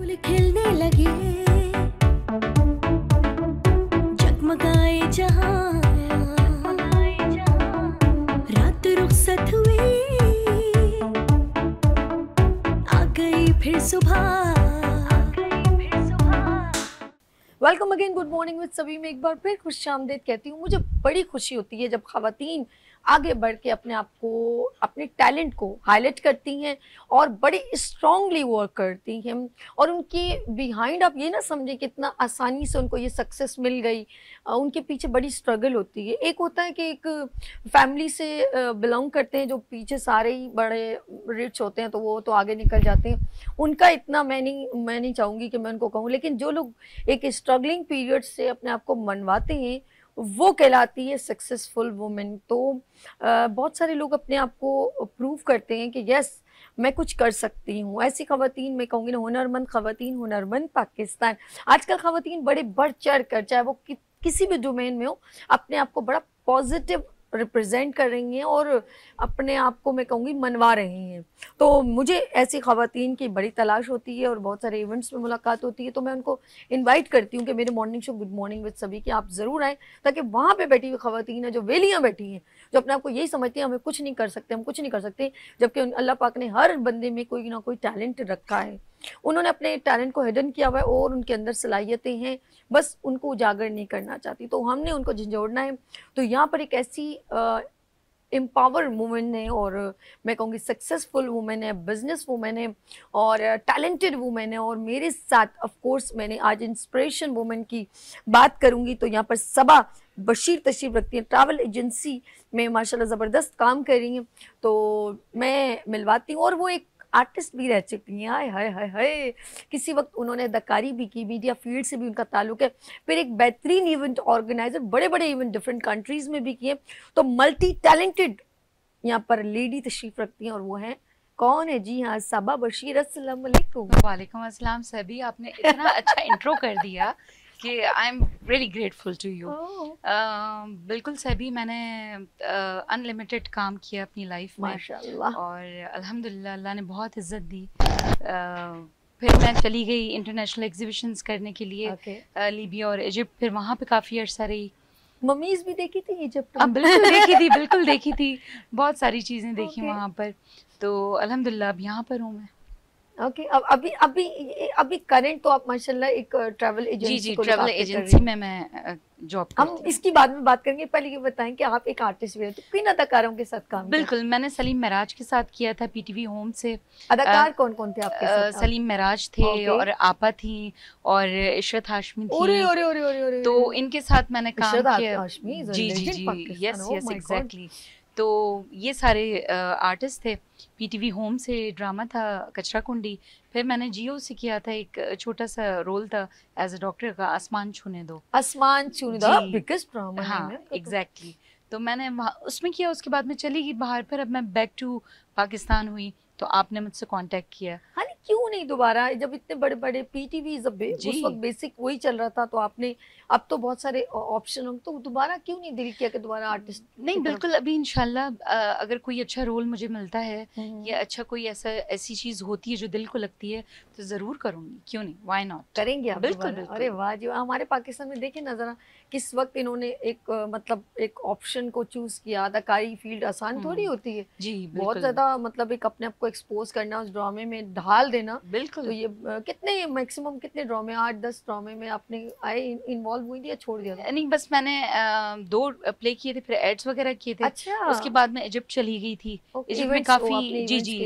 फूल खिलने लगे, जगमगाए जहां, रात रुखसत हुई, आ गई फिर सुबह। Welcome again, good morning with सभी में एक बार फिर खुशामदीद कहती हूँ। मुझे बड़ी खुशी होती है जब ख़वातीन आगे बढ़ के अपने आप को, अपने टैलेंट को हाईलाइट करती हैं और बड़ी स्ट्रांगली वर्क करती हैं, और उनकी बिहाइंड आप ये ना समझें कितना आसानी से उनको ये सक्सेस मिल गई। उनके पीछे बड़ी स्ट्रगल होती है। एक होता है कि एक फैमिली से बिलोंग करते हैं जो पीछे सारे ही बड़े रिच होते हैं तो वो तो आगे निकल जाते हैं, उनका इतना मैं नहीं चाहूँगी कि मैं उनको कहूँ, लेकिन जो लोग एक स्ट्रगलिंग पीरियड से अपने आप को मनवाते हैं वो कहलाती है सक्सेसफुल वुमेन। तो बहुत सारे लोग अपने आप को प्रूव करते हैं कि यस मैं कुछ कर सकती हूँ। ऐसी ख़वातीन मैं कहूँगी ना, हुनरमंद ख़वातीन, हुनरमंद पाकिस्तान। आजकल ख़वातीन बड़े बढ़ चढ़ कर, चाहे वो किसी भी डोमेन में हो, अपने आप को बड़ा पॉजिटिव रिप्रेजेंट कर रही हैं और अपने आप को मैं कहूँगी मनवा रही हैं। तो मुझे ऐसी ख़वातीन की बड़ी तलाश होती है और बहुत सारे इवेंट्स में मुलाकात होती है, तो मैं उनको इनवाइट करती हूँ कि मेरे morning show good morning with सभी कि आप ज़रूर आएँ, ताकि वहाँ पे बैठी हुई ख़वातीन है जो वेलियाँ बैठी हैं, जो अपने आप को यही समझती हैं हमें कुछ नहीं कर सकते, हम कुछ नहीं कर सकते, जबकि अल्लाह पाक ने हर बंदे में कोई ना कोई टैलेंट रखा है। उन्होंने अपने टैलेंट को हिडन किया हुआ है और उनके अंदर सलाहियतें हैं, बस उनको उजागर नहीं करना चाहती, तो हमने उनको झंझोड़ना है। तो यहाँ पर एक ऐसी एम्पावर वुमेन है और मैं कहूँगी सक्सेसफुल वुमेन है, बिजनेस वुमेन है और टैलेंटेड वुमेन है, और मेरे साथ ऑफ कोर्स मैंने आज इंस्पिरेशन वुमेन की बात करूँगी। तो यहाँ पर सबा बशीर तशरीफ रखती हैं, ट्रैवल एजेंसी में माशाल्लाह ज़बरदस्त काम कर रही हैं, तो मैं मिलवाती हूँ। और वो एक आर्टिस्ट भी रह चुकी हैं, हाय हाय हाय हाय, किसी वक्त उन्होंने अदाकारी भी की, मीडिया फील्ड से भी उनका ताल्लुक है, फिर एक बेहतरीन इवेंट ऑर्गेनाइजर, बड़े बड़े इवेंट डिफरेंट कंट्रीज़ में भी किए। तो मल्टी टैलेंटेड यहाँ पर लेडी तशरीफ रखती हैं और वो हैं, कौन है? जी हाँ, सबा बशीर। अस्सलाम वालेकुम। वालेकुम अस्सलाम सभी, आपने इतना अच्छा इंट्रो कर दिया कि I am really grateful to you. बिल्कुल सभी, मैंने अनलिमिटेड काम किया अपनी लाइफ में माशाल्लाह, और अल्हम्दुलिल्लाह अल्लाह ने बहुत इज्जत दी। फिर मैं चली गई इंटरनेशनल एग्जीबिशंस करने के लिए, लीबिया और इजिप्ट, फिर वहाँ पे काफ़ी अर्सा रही। ममीज भी देखी थी इजिप्ट? बिल्कुल देखी थी, बिल्कुल देखी थी, बहुत सारी चीज़ें देखी वहाँ पर। तो अल्हम्दुलिल्लाह अब यहाँ पर हूँ मैं। ओके, अब अभी करंट तो आप माशाल्लाह एक ट्रैवल एजेंसी जी को ट्रैवल एजेंसी में मैं जॉब करती हम हूँ। इसकी बाद में बात करेंगे, पहले ये बताएं कि आप एक आर्टिस्ट भी हैं, तो किन अदाकारों के साथ काम बिल्कुल, मैंने सलीम महराज के साथ किया था पीटीवी होम से। अदाकार कौन कौन थे आपके साथ? सलीम महराज थे और आपा थी और इशरत हाशमी थी। ओरे ओरे ओरे ओरे ओरे, तो इनके साथ मैंने काम किया। हाशमी, जी जी जी, यस यस एग्जैक्टली। तो ये सारे आर्टिस्ट थे। पीटीवी होम से ड्रामा था कचरा कुंडी, फिर मैंने जियो से किया था, एक छोटा सा रोल था एज अ डॉक्टर का, आसमान छूने दो। आसमान छूने दो बिगेस्ट ड्रामा। हाँ एग्जैक्टली, तो मैंने वहाँ उसमें किया। उसके बाद मैं चली गई बाहर, फिर अब मैं बैक टू पाकिस्तान हुई तो आपने मुझसे कांटेक्ट किया। हाँ, क्यों नहीं दोबारा, जब इतने बड़े बड़े पीटीवी उस वक्त बेसिक वही चल रहा था, तो आपने, अब तो बहुत सारे ऑप्शन हो, तो दोबारा क्यों नहीं दिल किया कि दोबारा आर्टिस्ट? नहीं बिल्कुल, अभी इंशाल्लाह अगर कोई अच्छा रोल मुझे मिलता है या अच्छा कोई ऐसी चीज़ होती है जो दिल को लगती है तो ज़रूर करूँगी, क्यों नहीं, व्हाई नॉट, करेंगे आप? बिल्कुल बिल्कुल। अरे वाह जी, हमारे पाकिस्तान में देखें ना जरा, किस वक्त इन्होंने एक मतलब एक ऑप्शन को चूज किया। अदाकारी फील्ड आसान थोड़ी होती है जी, बहुत ज़्यादा, मतलब एक अपने आप को एक्सपोज करना, उस ड्रामे में ढाल देना। बिल्कुल। तो ये कितने मैक्सिमम कितने ड्रामे, 8-10 ड्रामे में आपने इन्वॉल्व हुई थी या छोड़ दिया? नहीं, बस मैंने 2 प्ले किए थे, फिर एड्स वगैरह किए थे। अच्छा। उसके बाद मैं इजिप्ट चली गई थी। इजिप्ट में काफ़ी, जी जी,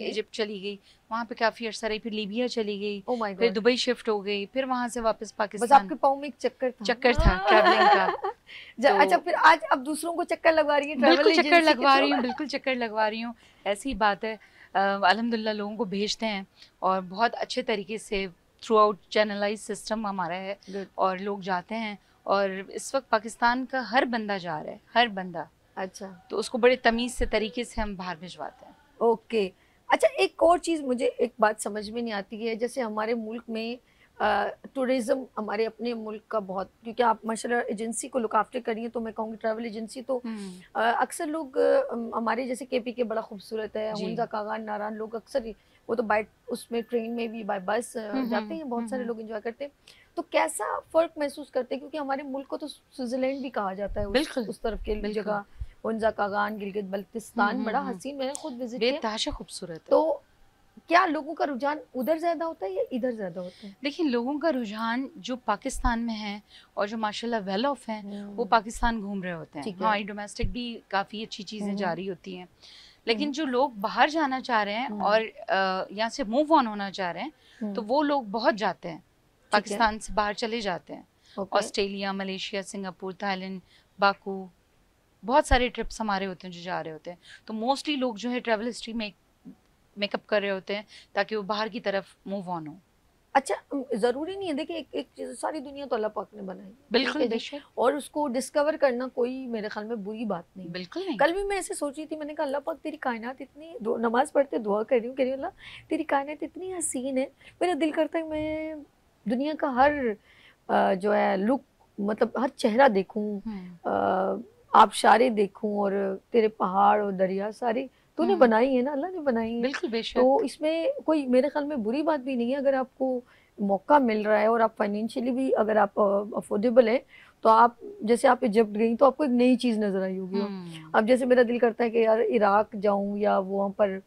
इजिप्ट चली गई, वहाँ पे काफ़ी अर्सा रही, फिर लीबिया चली गई, फिर दुबई शिफ्ट हो गई, फिर वहाँ से वापस पाकिस्तान। बस आपके पाँव में एक चक्कर था ट्रैवलिंग का। तो अच्छा, फिर आज अब दूसरों को चक्कर लगवा रही है? बिल्कुल चक्कर लगवा रही हूँ, बिल्कुल चक्कर लगवा रही हूँ, ऐसी बात है। अल्हम्दुलिल्लाह लोगों को भेजते हैं और बहुत अच्छे तरीके से थ्रू आउट चैनलाइज सिस्टम हमारा है और लोग जाते हैं, और इस वक्त पाकिस्तान का हर बंदा जा रहा है, हर बंदा। अच्छा, तो उसको बड़े तमीज़ से तरीके से हम बाहर भिजवाते हैं। ओके। अच्छा, एक और चीज़ मुझे एक बात समझ में नहीं आती है, जैसे हमारे मुल्क में टूरिज़्म, हमारे अपने मुल्क का बहुत, क्योंकि आप माशाल्लाह एजेंसी को लुक आफ्टर करिए, तो मैं कहूँगी ट्रैवल एजेंसी, तो अक्सर लोग हमारे जैसे केपी के बड़ा खूबसूरत है, हुंजा कागान नारान, लोग अक्सर वो तो बाय उसमें ट्रेन में भी बाय बस जाते हैं, बहुत सारे लोग एंजॉय करते हैं। तो कैसा फर्क महसूस करते हैं, क्योंकि हमारे मुल्क को तो स्विट्जरलैंड भी कहा जाता है बिल्कुल, उस तरफ के बिल्कुल। जगह, उनजा कागान, गिलगित बल्तिस्तान बड़ा हसीन, मैंने खुद विजिट किया। बेतहाशा खूबसूरत है। तो क्या लोगों का रुझान उधर ज्यादा होता है या इधर ज्यादा होता है? देखिए, लोगों का रुझान जो पाकिस्तान में है और जो माशाल्लाह वेल ऑफ हैं वो पाकिस्तान घूम रहे होते हैं। ठीक है। हमारी डोमेस्टिक भी काफ़ी अच्छी चीज़ें जारी होती हैं, लेकिन जो लोग बाहर जाना चाह रहे हैं और यहाँ से मूव ऑन होना चाह रहे हैं, तो वो लोग बहुत जाते हैं, पाकिस्तान से बाहर चले जाते हैं। Australia, Malaysia, Singapore, Thailand, Baku, बहुत सारे ट्रिप्स हमारे होते हैं जो जा रहे होते हैं। तो मोस्टली लोग जो है ट्रैवल हिस्ट्री में मेकअप कर रहे होते हैं ताकि वो बाहर की तरफ मूव ऑन हो। अच्छा, जरूरी नहीं है, देखिए एक चीज, सारी दुनिया तो अल्लाह पाक ने बनाई है, बिल्कुल ठीक है जी? बेशक, और उसको डिस्कवर करना कोई मेरे ख्याल में बुरी बात नहीं है। बिल्कुल नहीं। कल भी मैं ऐसे सोच रही थी, मैंने कहा अल्लाह पाक तेरी कायनात इतनी, नमाज पढ़ते दुआ कर रही हूँ, कह रही हूँ अल्लाह तेरी कायनात इतनी हसीन है, मेरा दिल करता है मैं दुनिया का हर जो है लुक, मतलब हर चेहरा देखूं, आबशारे देखूं, और तेरे पहाड़ और दरिया सारी तूने बनाई है ना, अल्लाह ने बनाई है। बिल्कुल बेशक। तो इसमें कोई मेरे ख्याल में बुरी बात भी नहीं है, अगर आपको मौका मिल रहा है और आप फाइनेंशियली भी अगर आप अफोर्डेबल है, तो आप, जैसे आप इजिप्ट गई तो आपको एक नई चीज़ नजर आई होगी। अब जैसे मेरा दिल करता है कि यार इराक जाऊं या वहाँ पर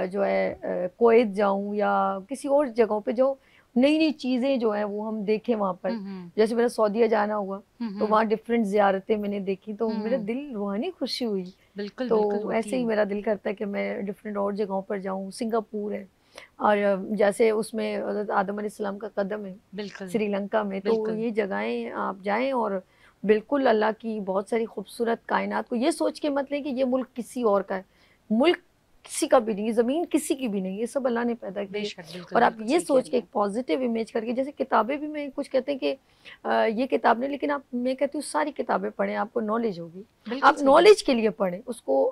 जो है कुवैत जाऊं या किसी और जगहों पे जो नई नई चीज़ें जो हैं वो हम देखें वहाँ पर। जैसे मेरा सऊदीया जाना हुआ तो वहाँ डिफरेंट ज़ियारतें मैंने देखी, तो मेरा दिल रूहानी खुशी हुई। बिल्कुल, तो बिल्कुल ऐसे ही मेरा दिल करता है कि मैं डिफरेंट और जगहों पर जाऊं। सिंगापुर है, और जैसे उसमें हज़रत आदम अलैहिस्सलाम का कदम है बिल्कुल श्रीलंका में, तो ये जगहें आप जाएं और बिल्कुल अल्लाह की बहुत सारी खूबसूरत कायनात को ये सोच के मत लें कि ये मुल्क किसी और का है। मुल्क किसी का भी नहीं, ज़मीन किसी की भी नहीं, ये सब अल्लाह ने पैदा की है। और आप ये सोच के एक पॉजिटिव इमेज करके, जैसे किताबें भी, मैं कुछ कहते हैं कि ये किताब नहीं, लेकिन आप, मैं कहती हूँ सारी किताबें पढ़ें, आपको नॉलेज होगी, आप नॉलेज के लिए पढ़ें उसको।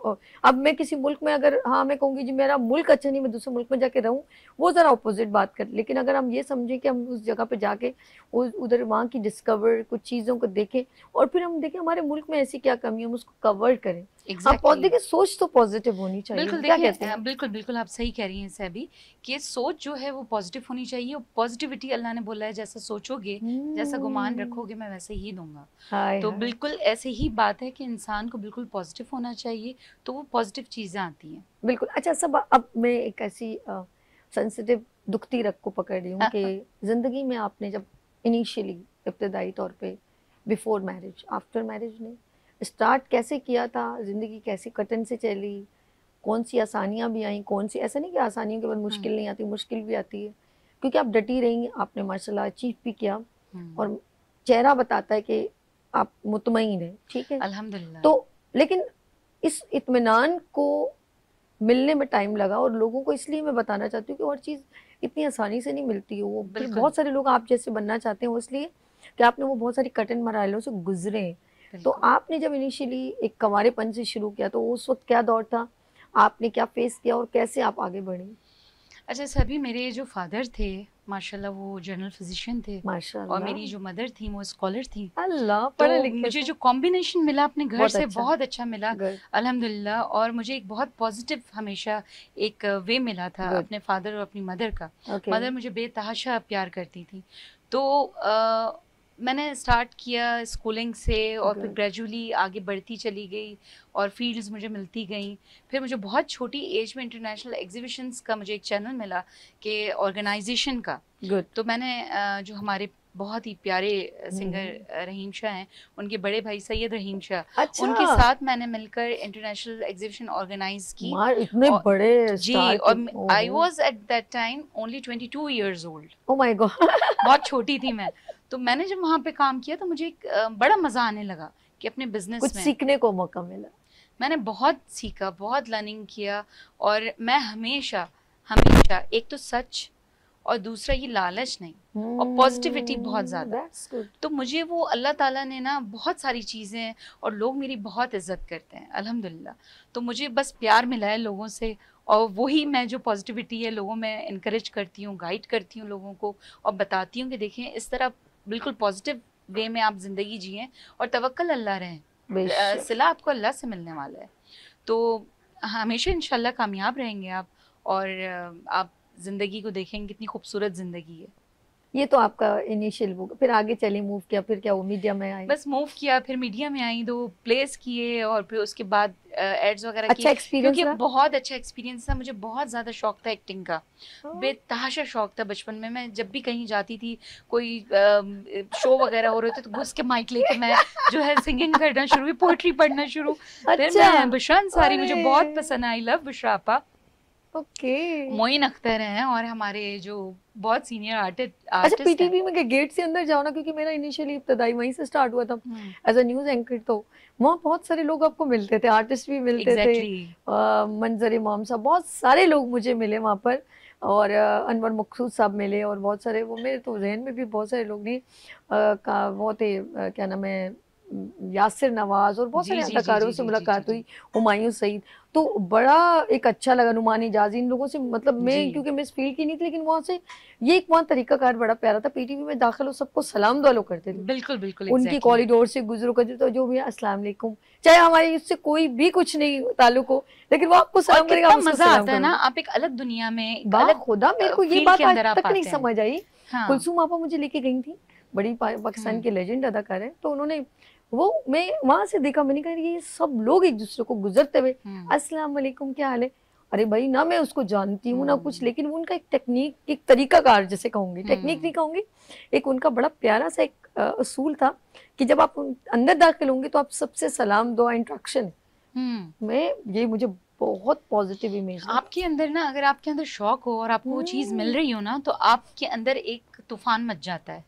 अब मैं किसी मुल्क में अगर, हाँ मैं कहूँगी जी मेरा मुल्क अच्छा नहीं, मैं दूसरे मुल्क में जाके रहूँ, वो ज़रा अपोजिट बात कर। लेकिन अगर हम ये समझें कि हम उस जगह पे जाके उधर वहाँ की डिस्कवर कुछ चीज़ों को देखें, और फिर हम देखें हमारे मुल्क में ऐसी क्या कमी है, हम उसको कवर करें। आप देखिए, सोच तो पॉजिटिव होनी चाहिए। बिल्कुल, क्या कहते हैं? बिल्कुल बिल्कुल आप सही कह रही हैं सभी, कि सोच जो है वो पॉजिटिव होनी चाहिए। और पॉजिटिविटी अल्लाह ने बोला है, जैसा सोचोगे, जैसा गुमान रखोगे, मैं वैसे ही दूंगा। तो बिल्कुल ऐसे ही बात है कि इंसान को बिल्कुल पॉजिटिव होना चाहिए, तो वो पॉजिटिव चीज़ें आती हैं। बिल्कुल। अच्छा सब, अब मैं एक ऐसी सेंसिटिव दुखती रग को पकड़ रही हूँ कि ज़िंदगी में आपने जब इनिशियली, इब्तदाई तौर पे, बिफोर मैरिज, आफ्टर मैरिज ने स्टार्ट कैसे किया था, ज़िंदगी कैसे कटन से चली, कौन सी आसानियाँ भी आई, कौन सी, ऐसा नहीं कि आसानियों के बाद मुश्किल नहीं आती, मुश्किल भी आती है, क्योंकि आप डटी रही, आपने माशाल्लाह अचीव भी किया, और चेहरा बताता है कि आप मुतमईन है, ठीक है, अल्हम्दुलिल्लाह। तो लेकिन इस इत्मीनान को मिलने में टाइम लगा, और लोगों को इसलिए मैं बताना चाहती हूँ कि और चीज़ इतनी आसानी से नहीं मिलती है। वो फिर बहुत सारे लोग आप जैसे बनना चाहते हैं, वो इसलिए कि आपने वो बहुत सारी कठिन मराहलों से गुजरे। तो आपने जब इनिशियली एक कंवारेपन से शुरू किया, तो उस वक्त क्या दौर था, आपने क्या फेस किया और कैसे आप आगे बढ़ी? अच्छा सभी, मेरे जो फादर थे माशाल्लाह वो जनरल फिजिशियन थे, माशाल्लाह, और मेरी जो मदर थी वो स्कॉलर थी। अल्लाह, तो मुझे जो कॉम्बिनेशन मिला अपने घर से बहुत अच्छा मिला अल्हम्दुलिल्लाह। और मुझे एक बहुत पॉजिटिव हमेशा एक वे मिला था अपने फादर और अपनी मदर का। मदर मुझे बेतहाशा प्यार करती थी। तो मैंने स्टार्ट किया स्कूलिंग से, और फिर ग्रेजुअली आगे बढ़ती चली गई और फील्ड्स मुझे मिलती गई। फिर मुझे बहुत छोटी एज में इंटरनेशनल एग्जीबिशंस का मुझे एक चैनल मिला कि ऑर्गेनाइजेशन का। तो मैंने जो हमारे बहुत ही प्यारे सिंगर रहीम शाह हैं, उनके बड़े भाई सैयद रहीम शाह, उनके साथ मैंने मिलकर इंटरनेशनल एग्जीबिशन ऑर्गेनाइज की। इतने बड़े जी, और I was at that time only 22 years old. Oh my God, बहुत छोटी थी मैं। तो मैंने जब वहाँ पे काम किया तो मुझे एक बड़ा मज़ा आने लगा कि अपने बिजनेस कुछ में सीखने को मौका मिला। मैंने बहुत सीखा, बहुत लर्निंग किया। और मैं हमेशा हमेशा, एक तो सच, और दूसरा ये लालच नहीं, और पॉजिटिविटी बहुत ज़्यादा। तो मुझे वो अल्लाह ताला ने ना बहुत सारी चीज़ें, और लोग मेरी बहुत इज्जत करते हैं अल्हम्दुलिल्लाह। तो मुझे बस प्यार मिला है लोगों से, और वही मैं जो पॉजिटिविटी है लोगों में इनकरेज करती हूँ, गाइड करती हूँ लोगों को, और बताती हूँ कि देखें इस तरह बिल्कुल पॉजिटिव वे में आप ज़िंदगी जिएं, और तवक्कल अल्लाह रहें, सिला आपको अल्लाह से मिलने वाला है। तो हमेशा इंशाल्लाह कामयाब रहेंगे आप, और आप जिंदगी को देखेंगे कितनी खूबसूरत जिंदगी है। ये तो आपका इनिशियल वो, फिर आगे चले, मूव किया, फिर क्या वो मीडिया में आई? बस मूव किया, फिर मीडिया में आई, 2 प्लेस किए और फिर उसके बाद एड्स वगैरह अच्छा किए। एक्सपीरियंस क्योंकि रहा? बहुत अच्छा एक्सपीरियंस था, मुझे बहुत ज़्यादा शौक था एक्टिंग का, हाँ। बेतहाशा शौक था बचपन में। मैं जब भी कहीं जाती थी, कोई शो वगैरह हो रहे थे, तो घुस के माइक लेके मैं जो है सिंगिंग करना शुरू हुई, पोएट्री पढ़ना शुरू। फिर अच्छा, मैं बुशरा अंसारी मुझे अरे। बहुत पसंद आई, लव बुशरा आपा। ओके। मोइन अख्तर हैं और हमारे जो बहुत सीनियर अच्छा आर्टिस्ट हैं। पीटीवी में के गेट से अंदर जाओ ना, क्योंकि मेरा इनिशियली इब्तदाई वहीं से स्टार्ट हुआ था एज अ न्यूज एंकर, तो वहाँ बहुत सारे लोग आपको मिलते थे, आर्टिस्ट भी मिलते एग्जैक्टली थे, मंजर इमाम साहब, बहुत सारे लोग मुझे मिले वहाँ पर, और अनवर मकसूद साहब मिले, और बहुत सारे वो मेरे तो जहन में भी बहुत सारे लोग नहीं का वो थे, क्या नाम है, यासिर नवाज, और बहुत जी, सारे जी, अदाकारों जी, से जी, मुलाकात जी, हुई, हुमायूं सईद, तो बड़ा एक अच्छा लगा, नुमानी जाजी, इन लोगों से मतलब मैं जी। क्योंकि मैं इस फील्ड की नहीं थी, लेकिन वहाँ से ये एक वहाँ तरीकाकार बड़ा प्यारा था, पीटीवी में दाखिल हो सबको सलाम दुआ करते थे, बिल्कुल बिल्कुल उनकी एग्जैक्टली। कॉरिडोर से गुजरो कर तो जो भी है अस्सलाम वालेकुम, चाहे हमारे इससे कोई भी कुछ नहीं ताल्लुक हो, लेकिन वो आपको और सलाम करेगा, कितना आप उसको मजा सलाम आता है ना, करोगे। आप एक अलग दुनिया में, एक वाह अलग खुदा, मेरे को ये फील्ड बात के आज अंदर आप तक नहीं आते हैं। समझ आई। हाँ। कुलसूम आपा मुझे लेके गई थी, बड़ी पाकिस्तान हम्म। के लेजेंड अदाकार है, तो उन्होंने वो, मैं वहां से देखा, मैंने कहा ये सब लोग एक दूसरे को गुजरते हुए अस्सलाम वालेकुम क्या हाल है, अरे भाई ना मैं उसको जानती हूँ ना कुछ, लेकिन वो उनका एक टेक्निक, एक तरीकाकार जैसे कहूंगी, टेक्निक नहीं कहूंगी, एक उनका बड़ा प्यारा सा एक असूल था कि जब आप अंदर दाखिल होंगे तो आप सबसे सलाम दुआ इंट्रैक्शन में, ये मुझे बहुत पॉजिटिव इमेज है। आपके अंदर ना, अगर आपके अंदर शौक हो और आपको वो चीज मिल रही हो ना, तो आपके अंदर एक तूफान मच जाता है,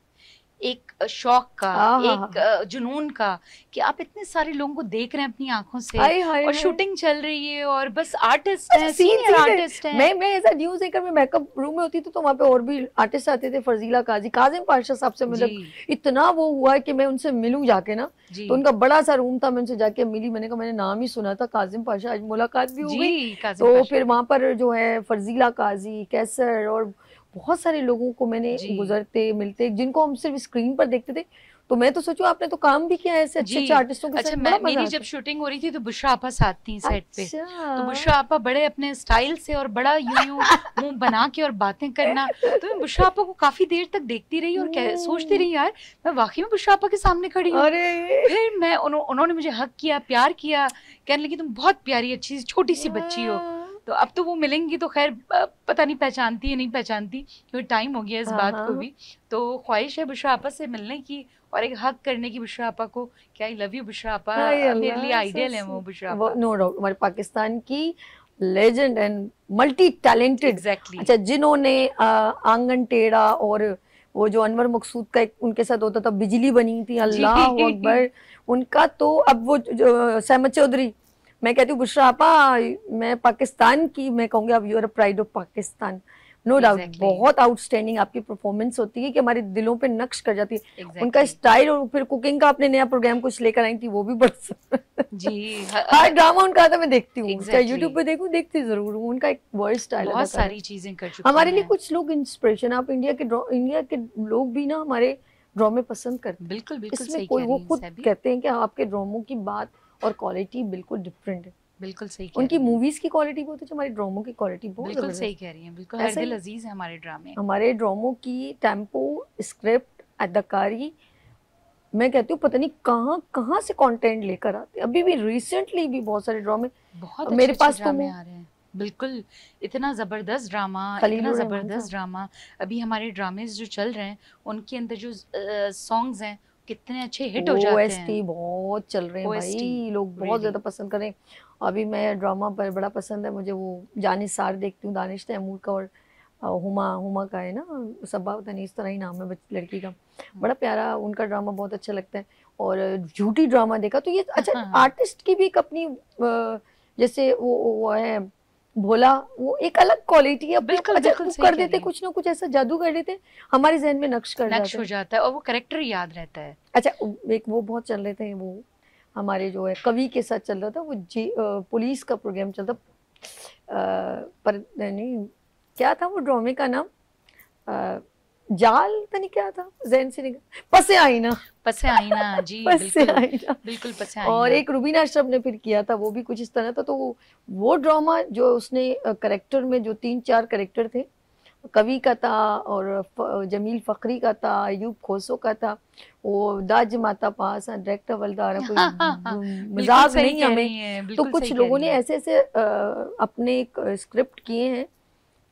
एक शौक का, एक जुनून का, कि आप इतने सारे लोगों को देख रहे हैं अपनी आंखों से, और शूटिंग चल रही है, और बस आर्टिस्ट हैं, सीनियर आर्टिस्ट हैं। मैं एज अ न्यूज एंकर में मेकअप रूम में होती थी, तो वहाँ पे और भी आर्टिस्ट आते थे, फर्जीला काजी, काजिम पाशा साहब से मतलब इतना वो हुआ कि मैं उनसे मिलूं जाके ना, तो उनका बड़ा सा रूम था, मैं उनसे जाके मिली, मैंने कहा मैंने नाम ही सुना था काजिम पाशा, आज मुलाकात भी हो गई, तो फिर वहाँ पर जो है फर्जीला काजी, कैसर, और बहुत सारे लोगों को मैंने गुजरते मिलते, जिनको हम सिर्फ स्क्रीन पर देखते थे, तो मैं तो सोचूं आपने तो काम भी किया है ऐसे अच्छे आर्टिस्टों के साथ। मेरी जब शूटिंग हो रही थी तो बुशरा आपा साथ थी सेट पे, तो बुशरा आपा बड़े अपने स्टाइल से और बड़ा यूं मुंह बना के और बातें करना, तो मैं बुशरा आपा को काफी देर तक देखती रही और सोचती रही यार मैं वाकई में बुशरा आपा के सामने खड़ी हूँ। फिर मैं उन्होंने मुझे हक किया, प्यार किया, कहने लगी तुम बहुत प्यारी अच्छी छोटी सी बच्ची हो। तो अब तो वो मिलेंगी तो खैर पता नहीं पहचानती है नहीं पहचानती, क्योंकि टाइम हो गया इस बात को भी। तो ख्वाहिश है बुशरा आपा से मिलने की और एक हक करने की बुशरा आपा को, क्या आई लव यू बुशरा आपा, मेरे लिए आइडियल है वो बुशरा आपा। नो डाउट, हमारे पाकिस्तान की legend and multi talented. Exactly. अच्छा, जिन्होंने आंगन टेढ़ा, और वो जो अनवर मकसूद का एक उनके साथ होता था, बिजली बनी थी, अल्लाह अकबर, उनका तो अब वो जो सहमत चौधरी, मैं कहती हूँ बुशरा आपा मैं पाकिस्तान की, मैं कहूँगी अब you are pride of Pakistan, no doubt. बहुत आउटस्टैंडिंग आपकी परफॉर्मेंस होती है कि हमारे दिलों पे नक्श कर जाती है। उनका स्टाइल, और फिर कुकिंग का आपने नया प्रोग्राम कुछ लेकर आई थी, वो भी बड़ा जी, हर ड्रामा उनका आता मैं देखती हूँ, चाहे यूट्यूब पे देखूँ, देखती जरूर हूँ, उनका एक वर्ड स्टाइल, बहुत सारी चीजें कर चुके हैं हमारे लिए कुछ लोग इंस्पिरेशन। आप इंडिया के लोग भी ना हमारे ड्रामे पसंद करते हैं। बिल्कुल बिल्कुल सही, कोई वो खुद कहते हैं कि आपके ड्रामों की बात और क्वालिटी बिल्कुल डिफरेंट है। बिल्कुल सही, उनकी मूवीज की क्वालिटी बहुत है, हमारे ड्रामों की क्वालिटी बहुत बिल्कुल सही कह रही हैं, बिल्कुल हर दिल अजीज है हमारे ड्रामे। हमारे ड्रामों की टेम्पो, स्क्रिप्ट, अदाकारी, मैं कहती हूँ पता नहीं कहाँ कहाँ से कंटेंट लेकर आते हैं। अभी भी रिसेंटली भी बहुत सारे ड्रामे बहुत मेरे पास तो आ रहे हैं, बिल्कुल इतना जबरदस्त ड्रामा, इतना जबरदस्त ड्रामा। अभी हमारे ड्रामेज जो चल रहे हैं उनके अंदर जो सॉन्ग्स हैं कितने अच्छे हिट हो जाते हैं। OST बहुत चल रहे हैं भाई, लोग बहुत ज्यादा पसंद कर रहे हैं। अभी मैं ड्रामा पर बड़ा पसंद है मुझे, वो जानिसार देखती हूँ, दानिश तैमूर का, और हुमा का है ना, सबा तनी इस तरह ही नाम है लड़की का, बड़ा प्यारा उनका ड्रामा बहुत अच्छा लगता है। और झूठी ड्रामा देखा तो ये अच्छा, आर्टिस्ट की भी एक अपनी जैसे वो है भोला, वो एक अलग क्वालिटी है, बिल्कुल, अच्छा बिल्कुल कर देते कुछ ना कुछ ऐसा जादू कर देते, हमारे जहन में नक्श हो जाता है और वो कैरेक्टर याद रहता है। अच्छा, एक वो बहुत चल रहे थे, वो हमारे जो है कवि के साथ चल रहा था, वो पुलिस का प्रोग्राम चलता, पर नहीं क्या था वो ड्रामे का नाम, जाल तो नहीं, क्या था जहन से निकल, पसे आईना जी, बिल्कुल पसे आईना। और एक रुबीना अशरफ ने फिर किया था, वो भी कुछ इस तरह था। तो वो ड्रामा जो उसने करेक्टर में जो 3-4 करेक्टर थे, कवि का था और जमील फ़खरी का था, अयूब खोसो का था, वो दाज माता पास डायरेक्टर वलदारा कोई मजाक नहीं हमें। तो कुछ लोगों ने ऐसे ऐसे अपने स्क्रिप्ट किए हैं,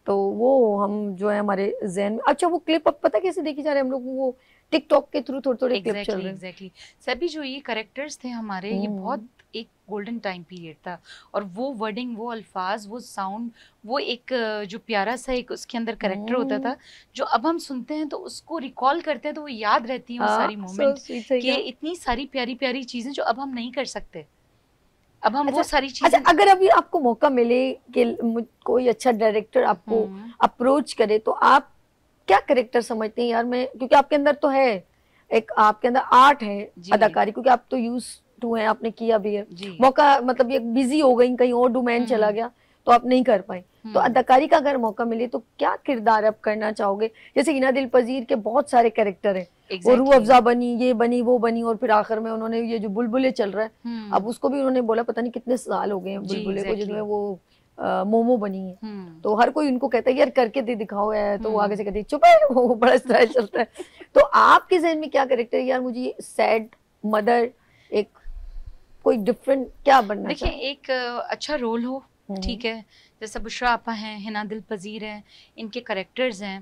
तो वो हम जो है हमारे जहन में। अच्छा वो क्लिप अब पता कैसे देखी जा रही है हम लोग, वो टिकटॉक के थ्रू थोड़े थोड़े क्लिप चल रहे हैं। एग्जैक्टली सभी जो ये करेक्टर्स थे हमारे, ये बहुत एक गोल्डन टाइम पीरियड था, और वो वर्डिंग, वो अल्फाज, वो साउंड, वो एक जो प्यारा सा एक उसके अंदर करेक्टर होता था, जो अब हम सुनते हैं तो उसको रिकॉल करते हैं तो वो याद रहती है वो सारी मोमेंट, कि इतनी सारी प्यारी प्यारी चीजें जो अब हम नहीं कर सकते, अब हम वो सारी चीजें। अच्छा अगर अभी आपको मौका मिले कि कोई अच्छा डायरेक्टर आपको अप्रोच करे, तो आप क्या करेक्टर समझते हैं यार मैं, क्योंकि आपके अंदर तो है एक, आपके अंदर आर्ट है अदाकारी, क्योंकि आप तो यूज टू हैं, आपने किया भी है, मौका मतलब ये बिजी हो गई, कहीं और डोमेन चला गया तो आप नहीं कर पाए, तो अदाकारी का अगर मौका मिले तो क्या किरदार आप करना चाहोगे? जैसे हिना दिल पजीर के बहुत सारे कैरेक्टर हैं, वो रूह अफ़ज़ा बनी, ये बनी, वो बनी, और फिर आखिर में उन्होंने ये जो बुलबुले चल रहा है, अब उसको भी उन्होंने बोला पता नहीं कितने साल हो गए हैं बुलबुले को, जिसमें वो मोमो बनी है, तो हर कोई उनको कहता है यार करके दे दिखाओ यार, तो वो आगे से कहती है चुप है, वो बड़ा स्टाइल चलता है। तो आपके ज़हन में क्या कैरेक्टर है यार, मुझे सैड मदर, एक कोई डिफरेंट क्या बनना? देखिए एक अच्छा रोल हो, ठीक है, जैसे बुशरा आपा हैं, हिना दिल पजीर हैं, इनके करेक्टर्स हैं,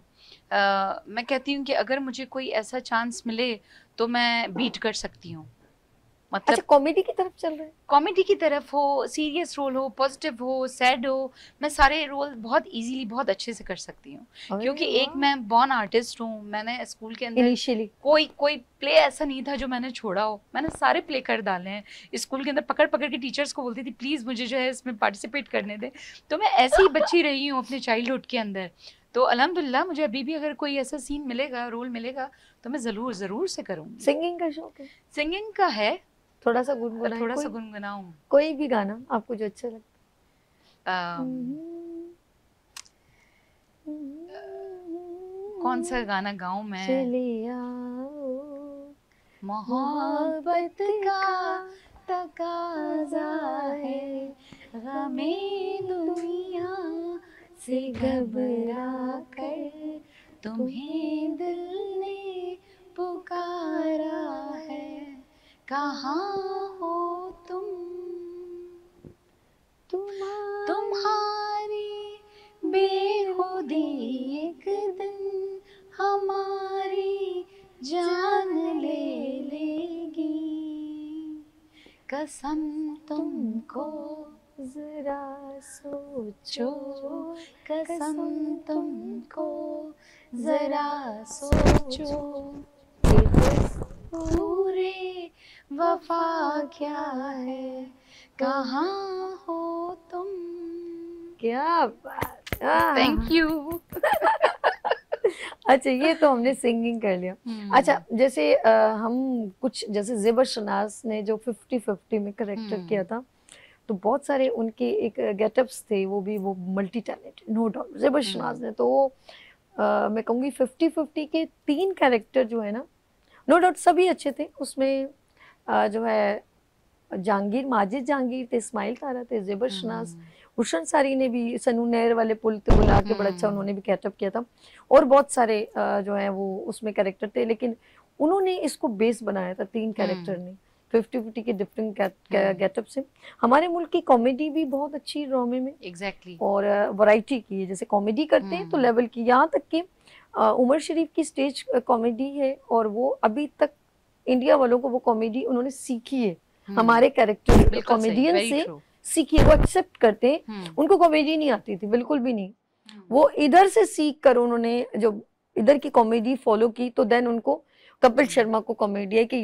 मैं कहती हूँ कि अगर मुझे कोई ऐसा चांस मिले तो मैं बीट कर सकती हूँ। मतलब अच्छा कॉमेडी की तरफ चल रहे हैं? कॉमेडी की तरफ हो, सीरियस रोल हो, पॉजिटिव हो, सैड हो, मैं सारे रोल बहुत इजीली बहुत अच्छे से कर सकती हूँ, क्योंकि एक मैं बॉर्न आर्टिस्ट हूँ, मैंने स्कूल के अंदर इनिशियली कोई प्ले ऐसा नहीं था जो मैंने छोड़ा हो, मैंने सारे प्ले कर डाले हैं स्कूल के अंदर, पकड़ पकड़ के टीचर्स को बोलती थी प्लीज़ मुझे जो है इसमें पार्टिसिपेट करने दें, तो मैं ऐसी ही बच्ची रही हूँ अपने चाइल्डहुड के अंदर। तो अल्हम्दुलिल्लाह मुझे अभी भी अगर कोई ऐसा सीन मिलेगा, रोल मिलेगा, तो मैं ज़रूर से करूँगी। सिंगिंग का शौक है? सिंगिंग का है, थोड़ा सा गुनगुनाएं, थोड़ा सा गुनगुनाऊं कोई भी गाना आपको जो अच्छा लगता। कौन सा गाना गाऊं मैं? चले आओ मोहब्बत का तकाज़ा है, गमे दुनिया से घबरा कर तुम्हें दिल ने पुकारा है, कहाँ हो तुम, तुम्हारी बेखुदी एक दिन हमारी जान ले लेगी, कसम तुमको जरा सोचो, कसम तुमको जरा सोचो, पूरे वफा क्या है, कहाँ हो तुम। क्या बात, थैंक यू। अच्छा ये तो हमने सिंगिंग कर लिया। अच्छा जैसे हम कुछ, जैसे ज़ेबर शनाज ने जो 50-50 में करेक्टर किया था, तो बहुत सारे उनके एक गेटअप्स थे, वो भी वो मल्टी टैलेंटेड नो डाउट ज़ेबर शनाज ने, तो मैं कहूँगी 50-50 के 3 कैरेक्टर जो है ना, नो डाउट सभी अच्छे थे उसमें, जो है जहांगीर, माजिद जहांगीर थे, इस्माइल तारा थे, ज़ेबर शनाज, हुसन सारी ने भी सनू नहर वाले पुल पे बुला के बड़ा अच्छा उन्होंने भी कैटअप किया था, और बहुत सारे जो हैं वो उसमें कैरेक्टर थे, लेकिन उन्होंने इसको बेस बनाया था 3 कैरेक्टर ने, 50-50 के डिफरेंट गेटअप से। हमारे मुल्क की कॉमेडी भी बहुत अच्छी ड्रामे में, एग्जैक्टली, और वैरायटी की है, जैसे कॉमेडी करते हैं तो लेवल की, यहाँ तक कि उमर शरीफ की स्टेज कॉमेडी है, और वो अभी तक इंडिया वालों को वो कॉमेडी उन्होंने सीखी है, हमारे कैरेक्टर कॉमेडियन से सीखी है, वो एक्सेप्ट करते हैं, उनको कॉमेडी नहीं आती थी बिल्कुल भी नहीं, वो इधर से सीख कर उन्होंने जो इधर की कॉमेडी फॉलो की, तो देन उनको कपिल शर्मा को कॉमेडी है कि